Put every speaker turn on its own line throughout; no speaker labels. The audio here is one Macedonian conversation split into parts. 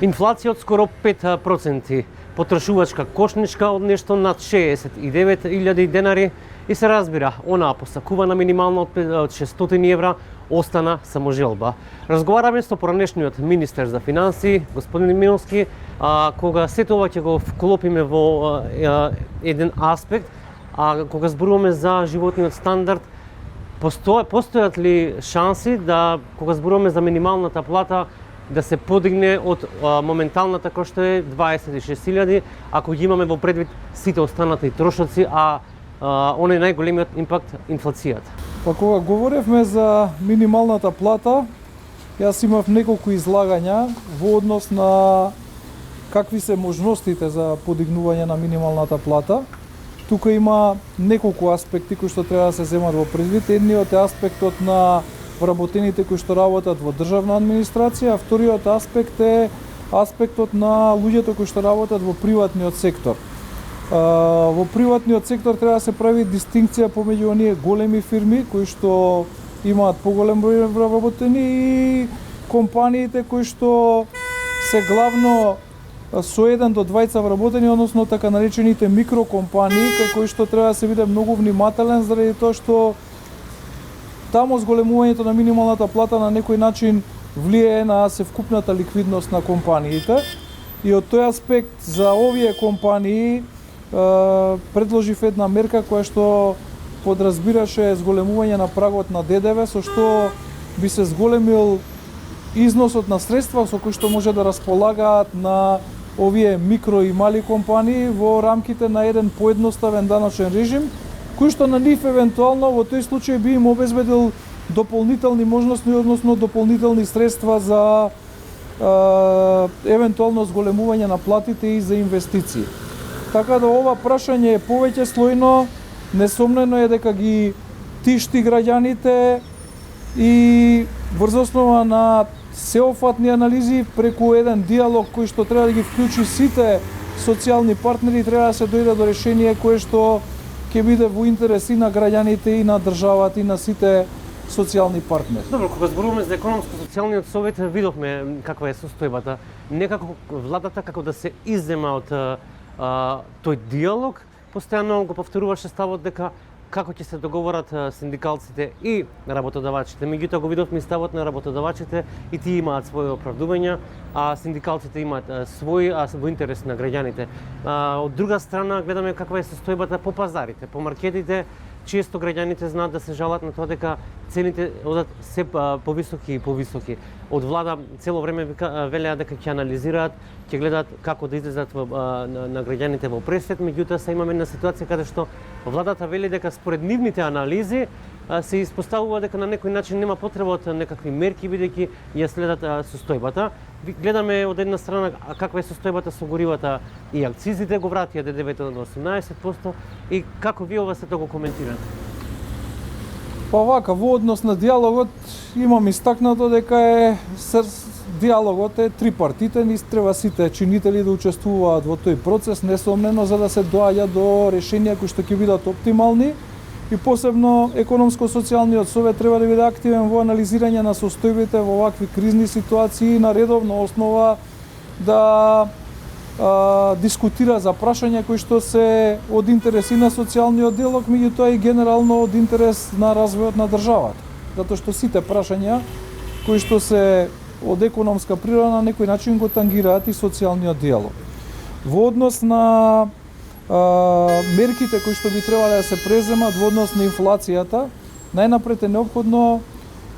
Инфлација од скоро 5%, потрошувачка кошничка од нешто над 69.000 денари и се разбира, онаа посакувана минимална од 600 евра остана само желба. Разговараме со поранешниот министер за финансии, господин Миловски, кога сето ова ќе го вклопиме во еден аспект, кога зборуваме за животниот стандард, постојат ли шанси да, кога зборуваме за минималната плата, да се подигне од моменталната која што е 26.000, ако ги имаме во предвид сите останати трошоци, оној најголемиот импакт инфлацијата?
Па кога говоревме за минималната плата, јас имав неколку излагања во однос на какви се можностите за подигнување на минималната плата. Тука има неколку аспекти кои што треба да се земат во предвид. Едниот е аспектот на вработените кои што работат во државна администрација, а вториот аспект е аспектот на луѓето кои што работат во приватниот сектор. Во приватниот сектор треба да се прави дистинкција помеѓу оние големи фирми кои што имаат поголем број вработени и компаниите кои што се главно со 1 до 2 вработени, односно така наречените микрокомпании, кај кои што треба да се биде многу внимателен заради тоа што таму зголемувањето на минималната плата на некој начин влијае на севкупната ликвидност на компаниите. И од тој аспект за овие компании предложив една мерка која што подразбираше зголемување на прагот на ДДВ, со што би се зголемил износот на средства со кои што може да располагаат на овие микро и мали компании во рамките на еден поедноставен даночен режим, кој што на нив евентуално во тој случај би им обезбедил дополнителни можности, односно дополнителни средства за евентуално зголемување на платите и за инвестиции. Така да ова прашање е повеќе слојно, несомнено е дека ги тишти граѓаните и врз основа на сеофатни анализи преку еден диалог кој што треба да ги вклучи сите социјални партнери, треба да се дојде до решение кое што ќе биде во интерес и на граѓаните и на државата и на сите социјални партнери.
Добро, кога зборуваме за економско-социјалниот совет, видовме каква е состојбата. Некако владата како да се иззема од тој диалог, постојано го повторуваше ставот дека како ќе се договорат синдикалците и работодавачите. Меѓутоа го видовме ставот на работодавачите и тие имаат своји оправдувања, а синдикалците имаат своји, во интерес на граѓаните. Од друга страна гледаме каква е состојбата по пазарите, по маркетите. Често граѓаните знаат да се жалат на тоа дека цените одат се повисоки и повисоки. Од влада цело време велеа дека ќе анализираат, ќе гледаат како да излезат на граѓаните во пресвет, меѓутоа се имаме една ситуација каде што владата вели дека според нивните анализи се испоставува дека на некој начин нема потреба од некакви мерки бидејќи ја следат состојбата. Гледаме од една страна каква е состојбата со горивата и акцизите, го вратија ДДВ-то на 18% и како вие ова сето го коментирате?
Па вака, во однос на диалогот имам истакнато дека диалогот е трипартитен и треба сите чинители да учествуваат во тој процес, несомнено за да се доаѓа до решенија кои што ќе бидат оптимални. И посебно економско-социјалниот совет треба да биде активен во анализирање на состојбите во овакви кризни ситуации и на редовна основа да дискутира за прашања кои што се од интерес и на социјалниот диалог, меѓутоа и генерално од интерес на развојот на државата. Затоа што сите прашања кои што се од економска природа на некој начин го тангираат и социјалниот диалог. Во однос на мерките кои што би требале да се преземат во однос на инфлацијата, најнапред е неопходно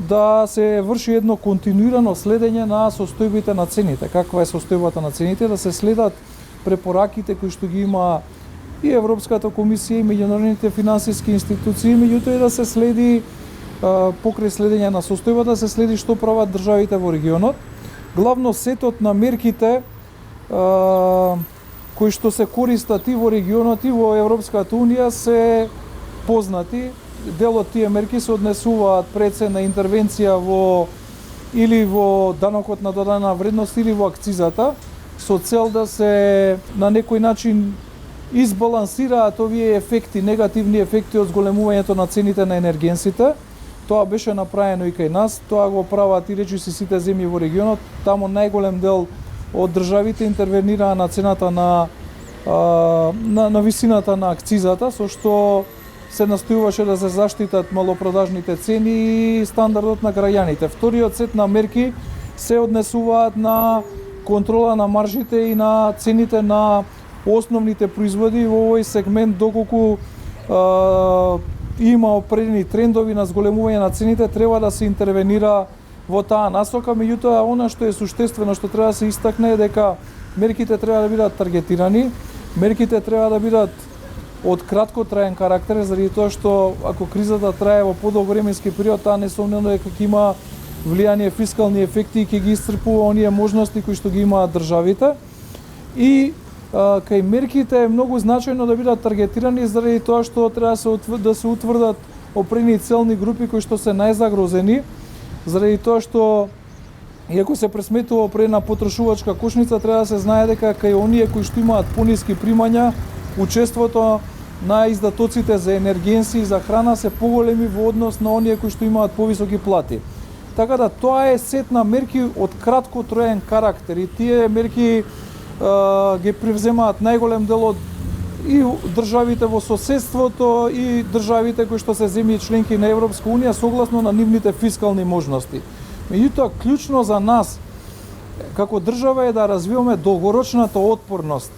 да се врши едно континуирано следење на состојбите на цените. Каква е состојбата на цените, да се следат препораките кои што ги има и Европската комисија и меѓународните финансиски институции, меѓутоа и да се следи покрај следење на состојбата, да се следи што прават државите во регионот. Главно сетот на мерките кои што се користат и во регионот и во Европската унија се познати. Дел од тие мерки се однесуваат пред се на интервенција или во данокот на додадена вредност или во акцизата, со цел да се на некој начин избалансираат овие ефекти, негативни ефекти од зголемувањето на цените на енергенсите. Тоа беше направено и кај нас, тоа го прават и речиси сите земји во регионот. Таму најголем дел од државите интервенираа на цената на висината на акцизата, со што се настојуваше да се заштитат малопродажните цени и стандардот на граѓаните. Вториот сет на мерки се однесуваат на контрола на маржите и на цените на основните производи во овој сегмент, доколку има определени трендови на зголемување на цените, треба да се интервенира во таа насока. Меѓутоа, она што е суштествено, што треба да се истакне е дека мерките треба да бидат таргетирани, мерките треба да бидат од краткотраен карактер, заради тоа што ако кризата трае во подолг временски период, таа несомнено дека ќе има влијание фискални ефекти и ќе ги исцрпува оние можности кои што ги имаат државите. И кај мерките е многу значајно да бидат таргетирани заради тоа што треба да се утврдат определени целни групи кои што се најзагрозени, заради тоа што иако се пресметува определена потрошувачка кошница, треба да се знае дека кај оние кои што имаат пониски примања, учеството на издатоците за енергенси и за храна се поголеми во однос на оние кои што имаат повисоки плати. Така да тоа е сет на мерки од краткотроен карактер и тие мерки ги превземаат најголем дел од и државите во соседството и државите кои што се земји членки на Европска унија согласно на нивните фискални можности. Меѓутоа, клучно за нас како држава е да развиваме долгорочната отпорност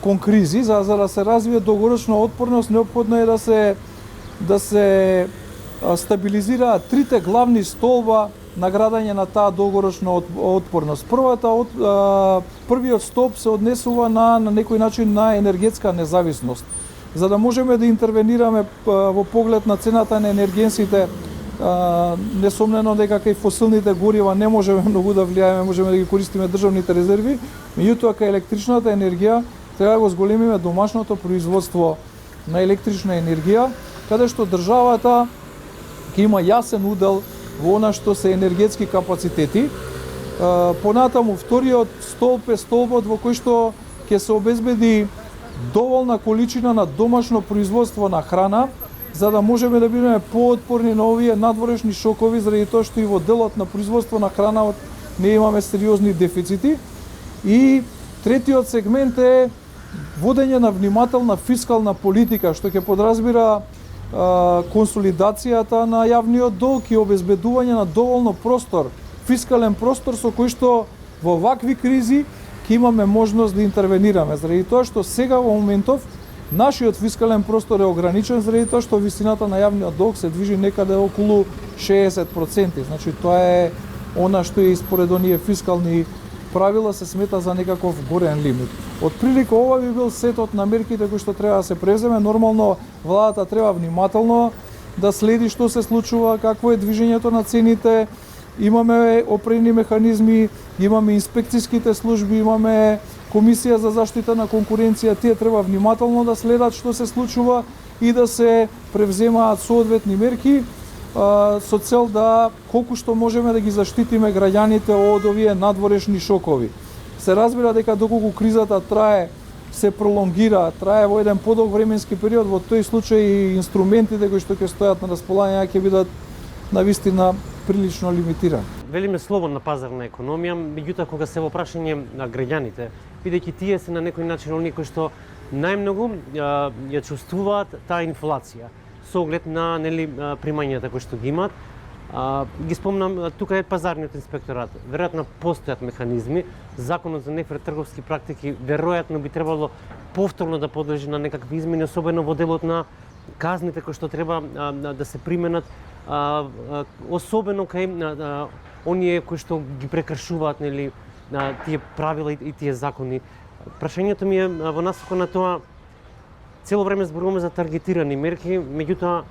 кон кризи. За да се развие долгорочна отпорност, неопходно е да се стабилизираат трите главни столба на градење на таа долгорочна отпорност. Првиот столб се однесува на некој начин на енергетска независност. За да можеме да интервенираме во поглед на цената на енергенсите, несомнено дека кај фосилните горива не можеме многу да влијаеме, можеме да ги користиме државните резерви, меѓутоа кај електричната енергија треба да го зголемиме домашното производство на електрична енергија, каде што државата ќе има јасен удел во она што се енергетски капацитети. Понатаму вториот столб е столбот во кој што ќе се обезбеди доволна количина на домашно производство на храна, за да можеме да бидеме поотпорни на овие надворешни шокови, заради тоа што и во делот на производство на храна не имаме сериозни дефицити. И третиот сегмент е водење на внимателна фискална политика, што ќе подразбира консолидацијата на јавниот долг и обезбедување на доволно простор, фискален простор со кој што во вакви кризи ќе имаме можност да интервенираме. Заради тоа што сега во моментов нашиот фискален простор е ограничен, заради тоа што висината на јавниот долг се движи некаде околу 60%. Значи тоа е она што е според оние фискални правила се смета за некаков горен лимит. Отприлика ова би бил сетот на мерките кои што треба да се преземе. Нормално владата треба внимателно да следи што се случува, какво е движењето на цените. Имаме определени механизми, имаме инспекцијските служби, имаме Комисија за заштита на конкуренција, тие треба внимателно да следат што се случува и да се превземаат соодветни мерки со цел да колку што можеме да ги заштитиме граѓаните од овие надворешни шокови. Се разбира дека доколку кризата трае, се пролонгира, трае во еден подолг временски период, во тој случај и инструментите кои што ќе стојат на располагање ќе бидат навистина прилично лимитирани.
Велиме слободна пазарна економија, меѓутоа кога се во прашање на граѓаните, бидејќи тие се на некој начин оние кои што најмногу ја чувствуваат таа инфлација со оглед на примањата кои што ги имаат. Ги спомнам, тука е пазарниот инспекторат. Веројатно постојат механизми. Законот за нефер трговски практики веројатно би требало повторно да подлежи на некакви измени, особено во делот на казните кои што треба да се применат, особено кај оние кои што ги прекршуваат тие правила и тие закони. Прашањето ми е во насока на тоа, цело време зборуваме за таргетирани мерки, меѓутоа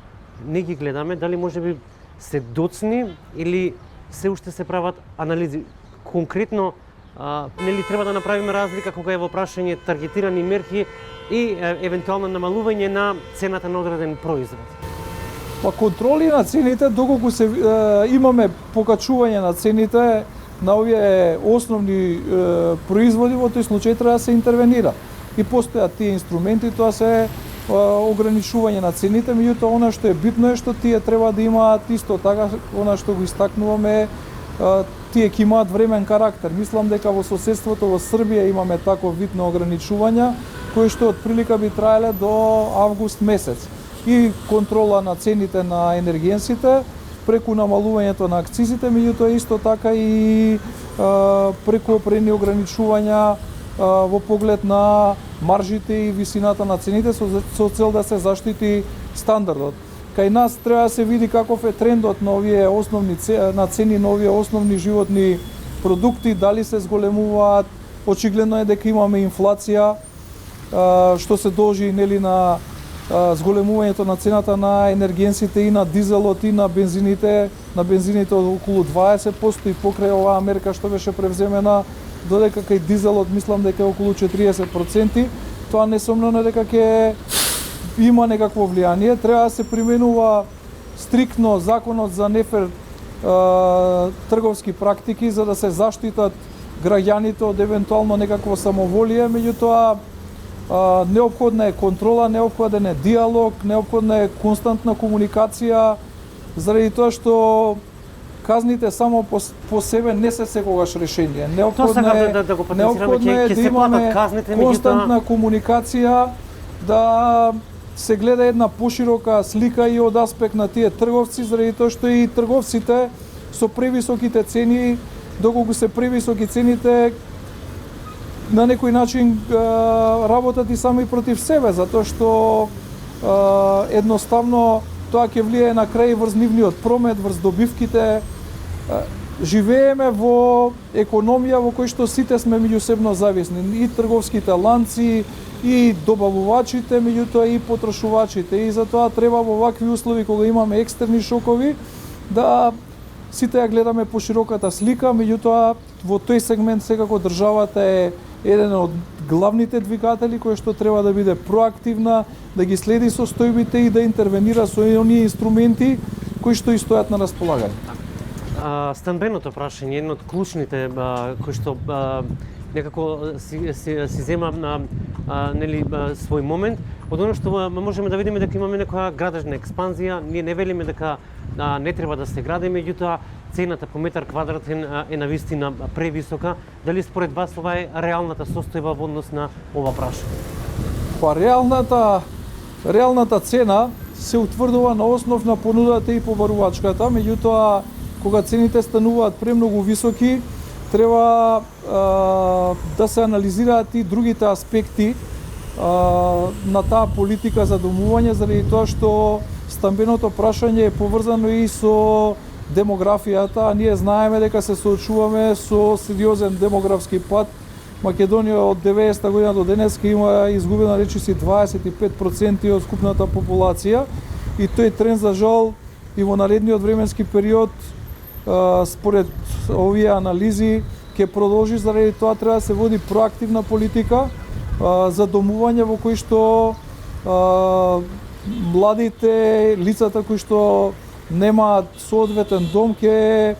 не ги гледаме, дали можеби се доцни или се уште се прават анализи. Конкретно, треба да направиме разлика кога е во прашање таргетирани мерки и евентуално намалување на цената на одреден производ.
Па контроли на цените, доколку имаме покачување на цените на овие основни производи, во тој случај треба да се интервенира. И постојат тие инструменти, тоа се ограничување на цените, меѓутоа она што е битно е што тие треба да имаат исто така, она што го истакнуваме, тие ќе имаат времен карактер. Мислам дека во соседството во Србија имаме таков вид на ограничувања кои што отприлика би траеле до август месец. И контрола на цените на енергенсите преку намалувањето на акцизите, меѓутоа исто така и преку определени ограничувања во поглед на маржите и висината на цените со цел да се заштити стандардот. Кај нас треба да се види каков е трендот на овие основни цени на овие основни животни продукти, дали се зголемуваат. Очигледно е дека имаме инфлација што се должи нели на зголемувањето на цената на енергенсите и на дизелот и на бензините од околу 20% и покрај оваа мерка што беше превземена, додека кај дизелот мислам дека е околу 40%, тоа несомнено дека ќе има некакво влијание. Треба да се применува стриктно законот за нефер трговски практики за да се заштитат граѓаните од евентуално некакво самоволие, меѓутоа неопходна е контрола, неопходен е диалог, неопходна е константна комуникација, заради тоа што казните само по себе не се секогаш решение. Неопходно е да имаме константна комуникација, да се гледа една поширока слика и од аспект на тие трговци, заради тоа што и трговците со превисоките цени, доколку се превисоки цените, на некој начин работат и сами против себе, затоа што едноставно тоа ќе влијае на крај врз нивниот промет, врз добивките. Живееме во економија во кој што сите сме меѓусебно зависни, и трговските ланци, и добавувачите, меѓутоа и потрошувачите. И затоа треба во вакви услови кога имаме екстерни шокови да сите ја гледаме по широката слика, меѓутоа во тој сегмент секако државата е еден од главните двигатели кој што треба да биде проактивна, да ги следи состојбите и да интервенира со оние инструменти кои што и стојат на располагање.
Стамбеното прашање е едно од клучните кои што некако си зема нели свој момент. Од оно што можеме да видиме дека имаме некоја градежна експанзија, ние не велиме дека не треба да се гради, меѓутоа цената по метар квадратен е навистина превисока. Дали според вас ова е реалната состојба во однос на ова прашање?
Па реалната цена се утврдува на основ на понудата и побарувачката, меѓутоа кога цените стануваат премногу високи, треба да се анализираат и другите аспекти на таа политика за домување, заради тоа што стамбеното прашање е поврзано и со демографијата, а ние знаеме дека се соочуваме со сериозен демографски пад. Македонија од 90-та година до денеска има изгубена речиси 25% од скупната популација и тој тренд за жал и во наредниот временски период според овие анализи ќе продолжи, заради тоа треба да се води проактивна политика за домување во кој што младите, лицата кои што немаат соодветен дом ќе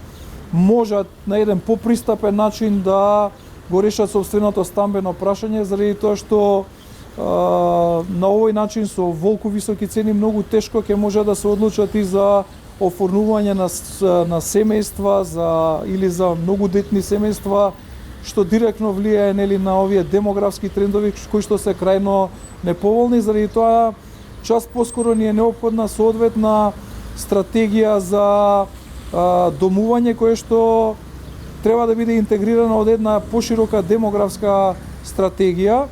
можат на еден попристапен начин да го решат сопственото стамбено прашање, заради тоа што на овој начин со волку високи цени многу тешко ќе може да се одлучат и за оформување на семејства или за многу детни семејства, што директно влијае нели на овие демографски трендови кои што се крајно неповолни. Заради тоа час поскоро ни е неопходна соодветна стратегија за домување која што треба да биде интегрирана од една поширока демографска стратегија.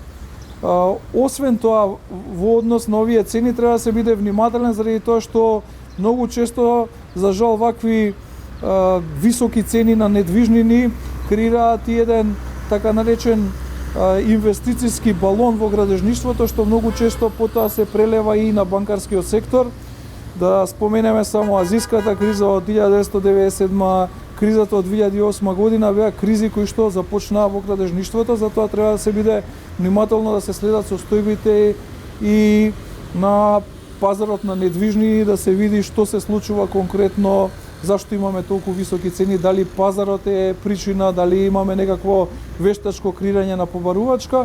Освен тоа, во однос на овие цени треба да се биде внимателен, заради тоа што многу често, за жал, вакви високи цени на недвижнини креираат и еден така наречен инвестициски балон во градежништвото, што многу често потоа се прелева и на банкарскиот сектор. Да споменеме само азиската криза од 1997, кризата од 2008 година, беа кризи кои што започнаа во градежништвото, затоа треба да се биде внимателно да се следат состојбите и на пазарот на недвижни, да се види што се случува конкретно, зашто имаме толку високи цени, дали пазарот е причина, дали имаме некакво вештачко креирање на побарувачка.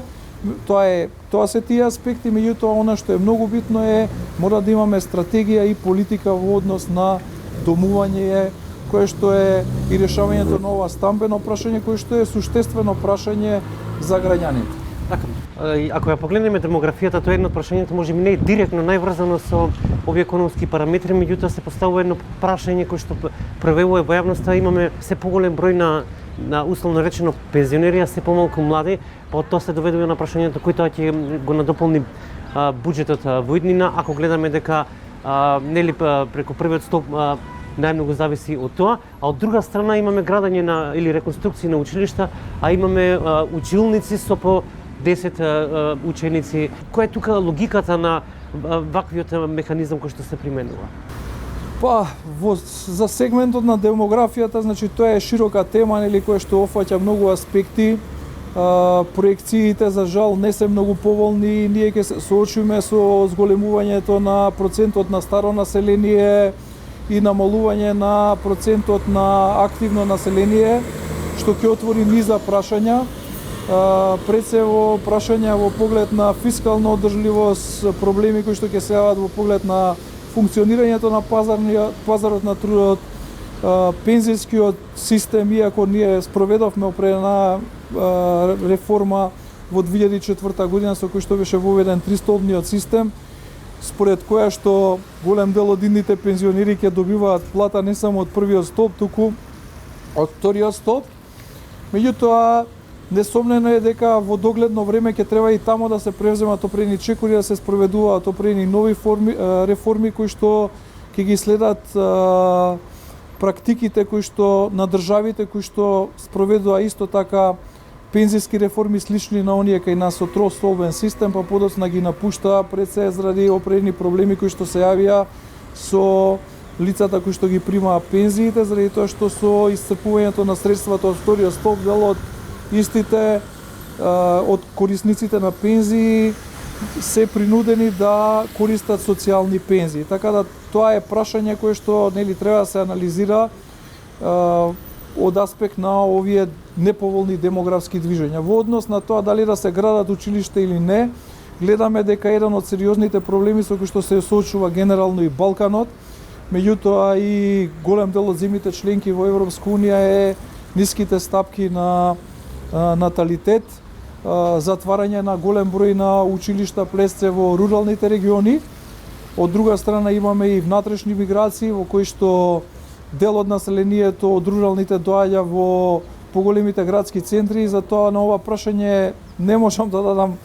Тоа се тие аспекти, меѓутоа она што е многу битно е мора да имаме стратегија и политика во однос на домување кое што е и решавањето на ова стамбено прашање, кое што е суштествено прашање за граѓаните.
Така, ако ја погледнеме демографијата, тоа е едно од прашањето можеби не е директно најврзано со овие економски параметри, меѓутоа се поставува едно прашање кое што превелува во јавноста. Имаме се поголем број на условно речено пензионери, а се помалку млади, па тоа се доведува на прашањето кој тоа ќе го надополни буџетот во иднина, ако гледаме дека нели преку првиот столб најмногу зависи од тоа, а од друга страна имаме градење на или реконструкција на училишта, а имаме училници со по 10 ученици. Која е тука логиката на ваквиот механизам кој што се применува?
Па, за сегментот на демографијата, значи тоа е широка тема, нели, која што опфаќа многу аспекти. Проекциите за жал не се многу поволни, ние ќе се соочиме со зголемувањето на процентот на старо население и намалување на процентот на активно население, што ќе отвори низа прашања. Пред се во прашања во поглед на фискална одржливост, проблеми кои што ќе се јават во поглед на функционирањето на пазарот на трудот, пензискиот систем, иако ние спроведовме определена реформа во 2004 година со кој што беше воведен тристолбниот систем, според која што голем дел од идните пензионери ќе добиваат плата не само од првиот столб, туку од вториот столб. Меѓутоа, несомнено е дека во догледно време ќе треба и тамо да се превземат определени чекори, да се спроведуваат определени нови реформи кои што ќе ги следат практиките кои што на државите кои што спроведува исто така пензиски реформи слични на оние кај нас со тростолбен систем, па подоцна ги напуштаа пред се заради определени проблеми кои што се јавија со лицата кои што ги примаа пензиите, заради тоа што со исцрпувањето на средствата од вториот столб, дел од истите од корисниците на пензии се принудени да користат социјални пензии. Така да тоа е прашање кое што нели треба да се анализира од аспект на овие неповолни демографски движења. Во однос на тоа дали да се градат училишта или не, гледаме дека еден од сериозните проблеми со кои што се соочува генерално и Балканот, меѓутоа и голем дел од земјите членки во Европска унија е ниските стапки на наталитет, затварање на голем број на училишта плесце во руралните региони. Од друга страна имаме и внатрешни миграции во кои што дел од населението од руралните доаѓа во поголемите градски центри, и затоа на ова прашање не можам да дадам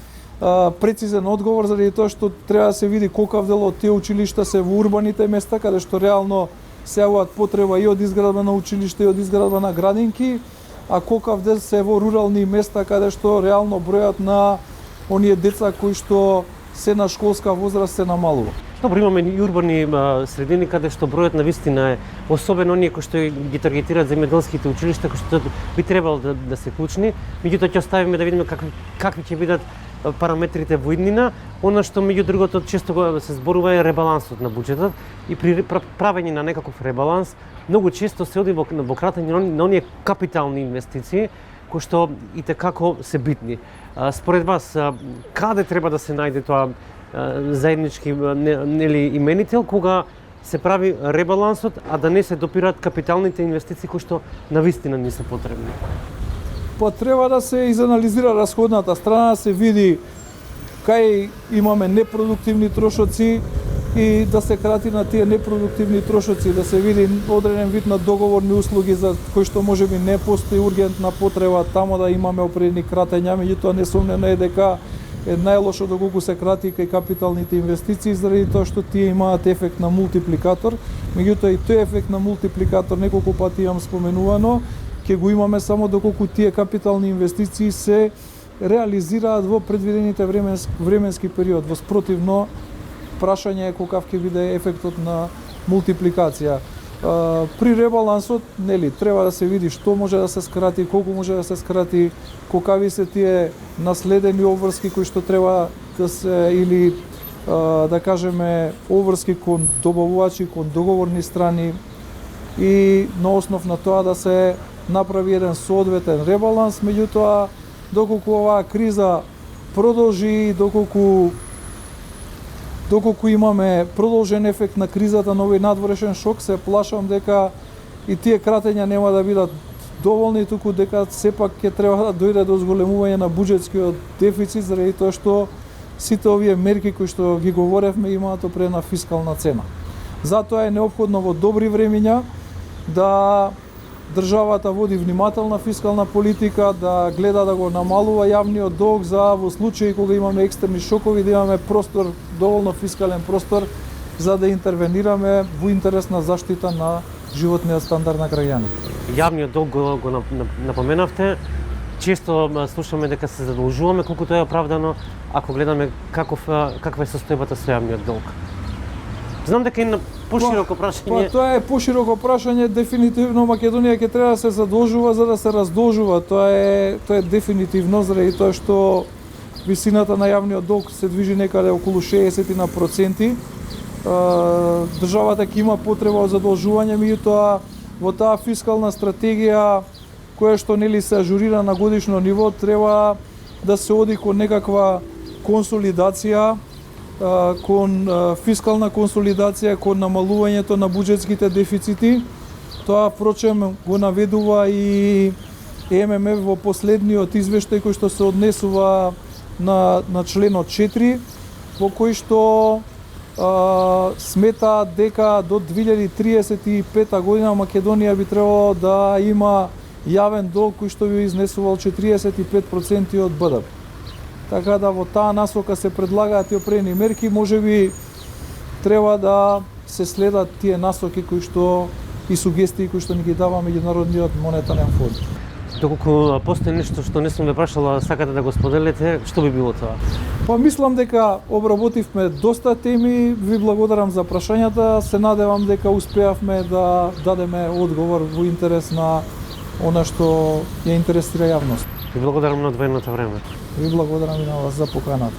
прецизен одговор, заради тоа што треба да се види колкав дел од тие училишта се во урбаните места, каде што реално се јавуваат потреба и од изградба на училишта и од изградба на градинки, а колкав дел се во рурални места каде што реално бројот на оние деца кои што се на школска возраст се намалува.
Добро, имаме и урбани средини каде што бројот на вистина е, особено оние кои што ги таргетираат земјоделските училишта, кои што би требало да се клучни. Меѓутоа ќе оставиме да видиме какви ќе бидат параметрите во иднина. Она што меѓу другото често се зборува е ребалансот на буџетот, и при правење на некаков ребаланс многу често се оди во кратење на оние капитални инвестиции кои што и како се битни. Според вас, каде треба да се најде тоа заеднички нели именител кога се прави ребалансот, а да не се допираат капиталните инвестиции кои што навистина не се потребни?
Па треба да се изанализира расходната страна, да се види кај имаме непродуктивни трошоци и да се крати на тие непродуктивни трошоци, да се види одреден вид на договорни услуги за кои што можеби не постои ургентна потреба тамо да имаме определени кратења, меѓутоа несомнено е дека е најлошо доколку се крати кај капиталните инвестиции, заради тоа што тие имаат ефект на мултипликатор, меѓутоа и тој ефект на мултипликатор неколку пати имам споменувано, ќе го имаме само доколку тие капитални инвестиции се реализираат во предвидените временски период. Во спротивно, прашање е колкав ќе биде ефектот на мултипликација. При ребалансот, нели, треба да се види што може да се скрати, колку може да се скрати, колкави се тие наследени обврски кои што треба да се, или да кажеме обврски кон добавувачи, кон договорни страни, и на основ на тоа да се направи еден соодветен ребаланс. Меѓутоа, доколку оваа криза продолжи, доколку имаме продолжен ефект на кризата на овој надворешен шок, се плашам дека и тие кратења нема да бидат доволни, туку дека сепак ќе треба да дојде до зголемување на буџетскиот дефицит, заради тоа што сите овие мерки кои што ги говоревме имаат определена фискална цена. Затоа е неопходно во добри времиња да државата води внимателна фискална политика, да гледа да го намалува јавниот долг за во случаи кога имаме екстерни шокови, да имаме простор, доволно фискален простор за да интервенираме во интерес на заштита на животниот стандард на граѓаните.
Јавниот долг го напоменавте. Често слушаме дека се задолжуваме колку тоа е оправдано, ако гледаме каква е состојбата со јавниот долг. Знам дека е пошироко прашање.
Тоа е пошироко прашање, дефинитивно Македонија ќе треба да се задолжува за да се раздолжува. Тоа е дефинитивно, заради тоа што висината на јавниот долг се движи некаде околу 60%. Државата ќе има потреба од задолжување, меѓутоа во таа фискална стратегија која што нели се ажурира на годишно ниво, треба да се оди кон некаква консолидација, кон фискална консолидација, кон намалувањето на буџетските дефицити. Тоа впрочем го наведува и ММФ во последниот извештај кој што се однесува на членот 4, во кој што смета дека до 2035 година Македонија би требало да има јавен долг кој што би изнесувал 45% од БДП. Така да во таа насока се предлагаат и определени мерки, можеби треба да се следат тие насоки кои што и сугестии кои што ни ги дава Меѓународниот монетарен фонд.
Доколку постои нешто што не сум ве прашала, сакате да го споделите, што би било тоа?
Па мислам дека обработивме доста теми, ви благодарам за прашањата, се надевам дека успеавме да дадеме одговор во интерес на она што ја интересира јавност.
Ви благодарам на одвоеното време.
Ви благодарам и на вас за поканата.